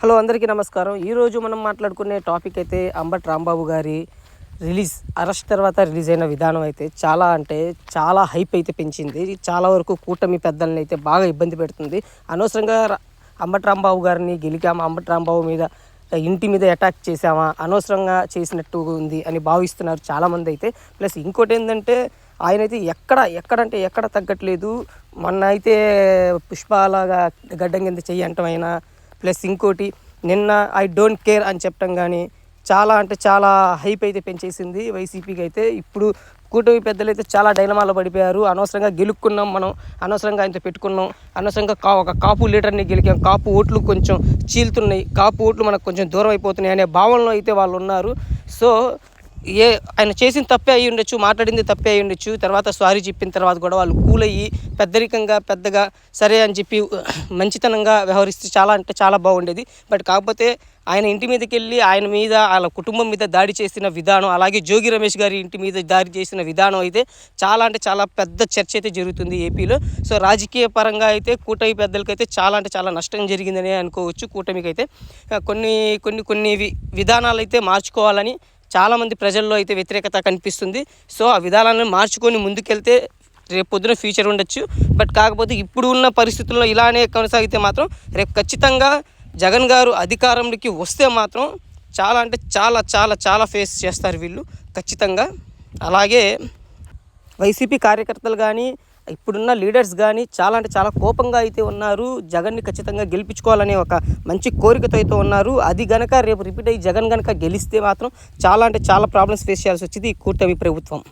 Hello అందరికీ నమస్కారం. ఈరోజు మనం మాట్లాడుకునే టాపిక్ అయితే అంబటి రాంబాబు గారి అరెస్ట్ తర్వాత రిలీజ్ అయిన విధానం అయితే చాలా అంటే చాలా హైప్ అయితే పెంచింది. చాలా వరకు కూటమి పెద్దల్ని అయితే బాగా ఇబ్బంది పెడుతుంది. అనవసరంగా అంబటి రాంబాబు గారిని గెలికామా, అంబటి రాంబాబు మీద ఇంటి మీద అటాక్ చేసామా, అనవసరంగా చేసినట్టు ఉంది అని భావిస్తున్నారు చాలామంది అయితే. ప్లస్ ఇంకోటి ఏంటంటే ఆయనైతే ఎక్కడంటే ఎక్కడ తగ్గట్లేదు. మొన్న అయితే పుష్పలాగా గడ్డం కింద చెయ్యి అంటమైనా, ప్లస్ ఇంకోటి నిన్న ఐ డోంట్ కేర్ అని చెప్పడం కానీ చాలా అంటే చాలా హైప్ అయితే పెంచేసింది వైసీపీకి అయితే. ఇప్పుడు కూటమి పెద్దలు అయితే చాలా డైలమాలో పడిపోయారు. అనవసరంగా గెలుక్కున్నాం, మనం అనవసరంగా ఆయనతో పెట్టుకున్నాం, అనవసరంగా ఒక కాపు లీడర్ని గెలికాం, కాపు ఓట్లు కొంచెం చీలుతున్నాయి, కాపు ఓట్లు మనకు కొంచెం దూరం అయిపోతున్నాయి అనే భావనలో అయితే వాళ్ళు ఉన్నారు. సో ఆయన చేసిన తప్పే అయ్యి ఉండొచ్చు, మాట్లాడింది తప్పే అయ్యి ఉండొచ్చు. తర్వాత సారీ చెప్పిన తర్వాత కూడా వాళ్ళు కూల్ అయ్యి పెద్దగా సరే అని చెప్పి మంచితనంగా వ్యవహరిస్తే చాలా అంటే చాలా బాగుండేది. బట్ కాకపోతే ఆయన ఇంటి మీదకి వెళ్ళి ఆయన మీద వాళ్ళ కుటుంబం మీద దాడి చేసిన విధానం, అలాగే జోగి రమేష్ గారి ఇంటి మీద దాడి చేసిన విధానం అయితే చాలా అంటే చాలా పెద్ద చర్చ అయితే జరుగుతుంది ఏపీలో. సో రాజకీయ పరంగా అయితే కూటమి పెద్దలకైతే చాలా అంటే చాలా నష్టం జరిగిందని అనుకోవచ్చు. కూటమికి అయితే కొన్ని విధానాలు అయితే మార్చుకోవాలని చాలామంది ప్రజల్లో అయితే వ్యతిరేకత కనిపిస్తుంది. సో ఆ విధానాలను మార్చుకొని ముందుకెళ్తే రేపు పొద్దున ఫ్యూచర్ ఉండొచ్చు. బట్ కాకపోతే ఇప్పుడు ఉన్న పరిస్థితుల్లో ఇలానే కొనసాగితే మాత్రం రేపు ఖచ్చితంగా జగన్ గారు అధికారంలోకి వస్తే మాత్రం చాలా అంటే చాలా చాలా చాలా ఫేస్ చేస్తారు వీళ్ళు ఖచ్చితంగా. అలాగే వైసీపీ కార్యకర్తలు కానీ ఇప్పుడున్న లీడర్స్ కానీ చాలా అంటే చాలా కోపంగా అయితే ఉన్నారు. జగన్ని ఖచ్చితంగా గెలిపించుకోవాలనే ఒక మంచి కోరికతో అయితే ఉన్నారు. అది గనక రేపు రిపీట్ అయ్యి జగన్ గనక గెలిస్తే మాత్రం చాలా అంటే చాలా ప్రాబ్లమ్స్ ఫేస్ చేయాల్సి వచ్చింది ఈ కూటమి ప్రభుత్వం.